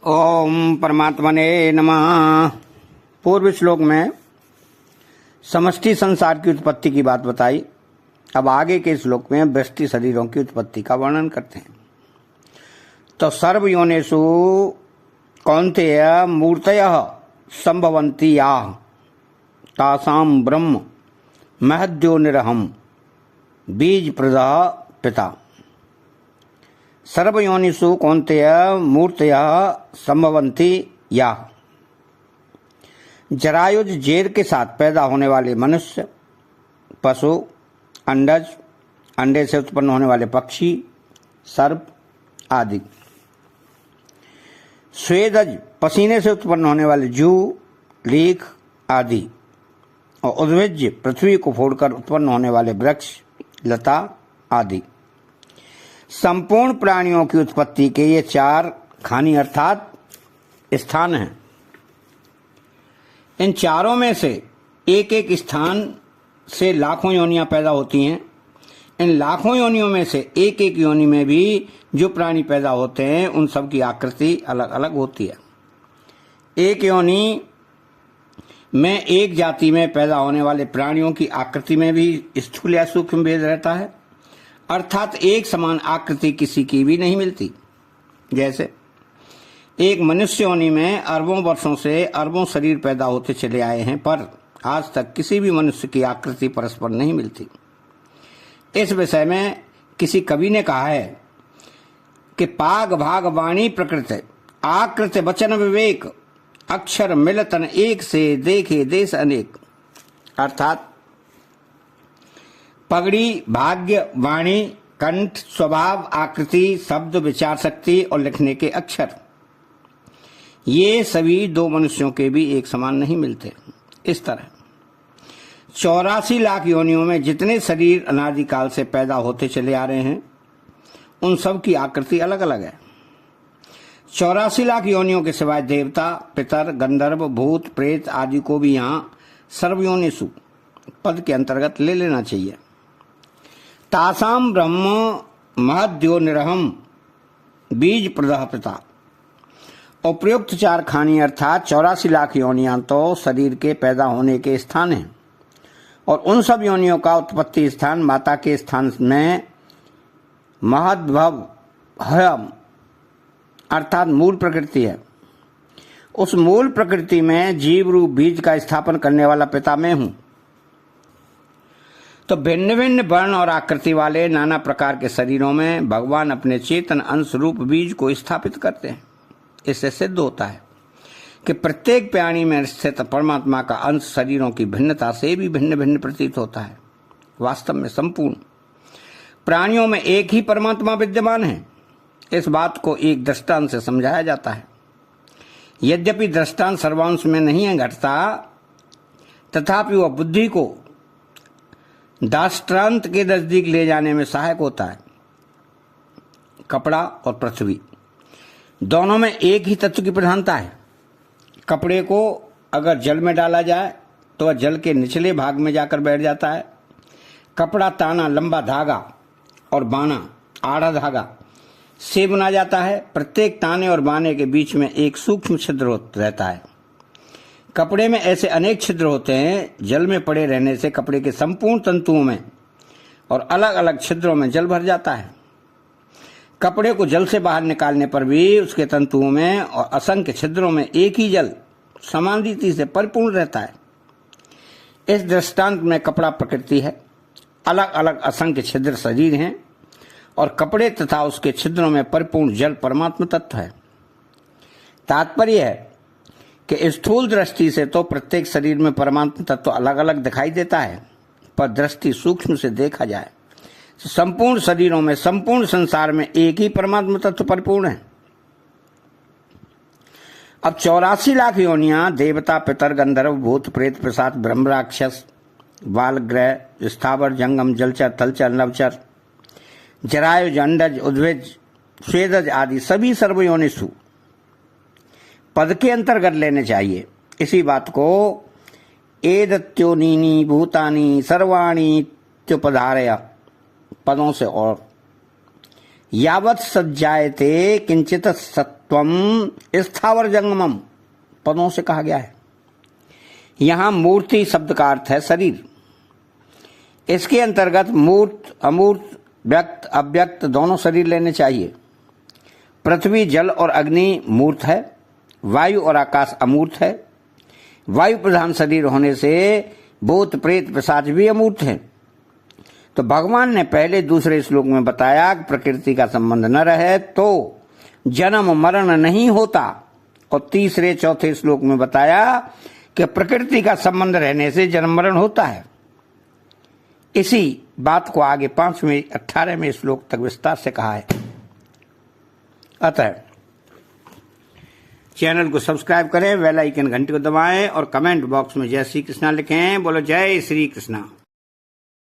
ओम परमात्मने नमः। पूर्व श्लोक में समष्टि संसार की उत्पत्ति की बात बताई। अब आगे के श्लोक में व्यष्टि शरीरों की उत्पत्ति का वर्णन करते हैं। तो सर्वयोनिषु कौन्तेय मूर्तयः संभवन्ति याः तासां ब्रह्म महद्योनिरहम् बीज प्रदः पिता। सर्वयोनिषु कौन्तेय मूर्तयः संभवन्ति याः, जरायुज जेर के साथ पैदा होने वाले मनुष्य, पशु, अंडज, अंडे से उत्पन्न होने वाले पक्षी, सर्प आदि, स्वेदज पसीने से उत्पन्न होने वाले जूं, लीख आदि, और उद्भिज पृथ्वी को फोड़कर उत्पन्न होने वाले वृक्ष, लता आदि। संपूर्ण प्राणियों की उत्पत्ति के ये चार खानी अर्थात स्थान हैं। इन चारों में से एक एक स्थान से लाखों योनियां पैदा होती हैं। इन लाखों योनियों में से एक एक योनि में भी जो प्राणी पैदा होते हैं उन सब की आकृति अलग अलग होती है। एक योनि में एक जाति में पैदा होने वाले प्राणियों की आकृति में भी स्थूल या सूक्ष्म भेद रहता है, अर्थात एक समान आकृति किसी की भी नहीं मिलती। जैसे एक मनुष्य योनि में अरबों वर्षों से अरबों शरीर पैदा होते चले आए हैं, पर आज तक किसी भी मनुष्य की आकृति परस्पर नहीं मिलती। इस विषय में किसी कवि ने कहा है कि पाग भाग वाणी प्रकृत आकृत वचन विवेक अक्षर मिलतन एक से देखे देश अनेक। अर्थात पगड़ी, भाग्य, वाणी, कंठ, स्वभाव, आकृति, शब्द, विचार शक्ति और लिखने के अक्षर, ये सभी दो मनुष्यों के भी एक समान नहीं मिलते। इस तरह 84 लाख योनियों में जितने शरीर अनादिकाल से पैदा होते चले आ रहे हैं उन सब की आकृति अलग अलग है। 84 लाख योनियों के सिवाय देवता, पितर, गंधर्व, भूत, प्रेत आदि को भी यहाँ सर्वयोनिषु पद के अंतर्गत ले लेना चाहिए। तासाम ब्रह्म महद्योनिरहम् बीज प्रदः पिता। उपयुक्त चार खानी अर्थात 84 लाख योनियां तो शरीर के पैदा होने के स्थान हैं, और उन सब योनियों का उत्पत्ति स्थान माता के स्थान में महद्भव हयम अर्थात मूल प्रकृति है। उस मूल प्रकृति में जीव रूप बीज का स्थापन करने वाला पिता मैं हूं। तो भिन्न भिन्न वर्ण और आकृति वाले नाना प्रकार के शरीरों में भगवान अपने चेतन अंश रूप बीज को स्थापित करते हैं। इससे सिद्ध होता है कि प्रत्येक प्राणी में स्थित परमात्मा का अंश शरीरों की भिन्नता से भी भिन्न भिन्न प्रतीत होता है। वास्तव में संपूर्ण प्राणियों में एक ही परमात्मा विद्यमान है। इस बात को एक दृष्टांत से समझाया जाता है। यद्यपि दृष्टांत सर्वांश में नहीं घटता, तथापि वह बुद्धि को दृष्टांत के नजदीक ले जाने में सहायक होता है। कपड़ा और पृथ्वी दोनों में एक ही तत्व की प्रधानता है। कपड़े को अगर जल में डाला जाए तो वह जल के निचले भाग में जाकर बैठ जाता है। कपड़ा ताना, लंबा धागा और बाना, आड़ा धागा से बुना जाता है। प्रत्येक ताने और बाने के बीच में एक सूक्ष्म छिद्र रहता है। कपड़े में ऐसे अनेक छिद्र होते हैं। जल में पड़े रहने से कपड़े के संपूर्ण तंतुओं में और अलग अलग छिद्रों में जल भर जाता है। कपड़े को जल से बाहर निकालने पर भी उसके तंतुओं में और असंख्य छिद्रों में एक ही जल समान रीति से परिपूर्ण रहता है। इस दृष्टांत में कपड़ा प्रकृति है, अलग अलग असंख्य छिद्र शरीर हैं, और कपड़े तथा उसके छिद्रों में परिपूर्ण जल परमात्म तत्व है। तात्पर्य है कि स्थूल दृष्टि से तो प्रत्येक शरीर में परमात्म तत्व अलग अलग दिखाई देता है, पर दृष्टि सूक्ष्म से देखा जाए तो संपूर्ण शरीरों में, संपूर्ण संसार में एक ही परमात्म तत्व परिपूर्ण है। अब 84 लाख योनियां देवता, पितर, गंधर्व, भूत, प्रेत, पिशाच, ब्रह्म, राक्षस, बाल ग्रह, स्थावर, जंगम, जलचर, थलचर, नवचर, जरायुज, अंडज, उद्भिज, स्वेदज आदि सभी सर्वयोनिषु पद के अंतर्गत लेने चाहिए। इसी बात को एदत्योनीनि भूतानि सर्वाणि त्युपधारय पदों से और यावत् सज्जायते किंचित सत्वम स्थावर जंगमम पदों से कहा गया है। यहां मूर्ति शब्द का अर्थ है शरीर। इसके अंतर्गत मूर्त, अमूर्त, व्यक्त, अव्यक्त दोनों शरीर लेने चाहिए। पृथ्वी, जल और अग्नि मूर्त है, वायु और आकाश अमूर्त है। वायु प्रधान शरीर होने से भूत, प्रेत, पिशाच भी अमूर्त हैं। तो भगवान ने पहले दूसरे श्लोक में बताया कि प्रकृति का संबंध न रहे तो जन्म मरण नहीं होता, और तीसरे चौथे श्लोक में बताया कि प्रकृति का संबंध रहने से जन्म मरण होता है। इसी बात को आगे 5वें 18वें श्लोक तक विस्तार से कहा है। अतः चैनल को सब्सक्राइब करें, बेल आइकन घंटी को दबाएं और कमेंट बॉक्स में जय श्री कृष्णा लिखें। बोलो जय श्री कृष्णा।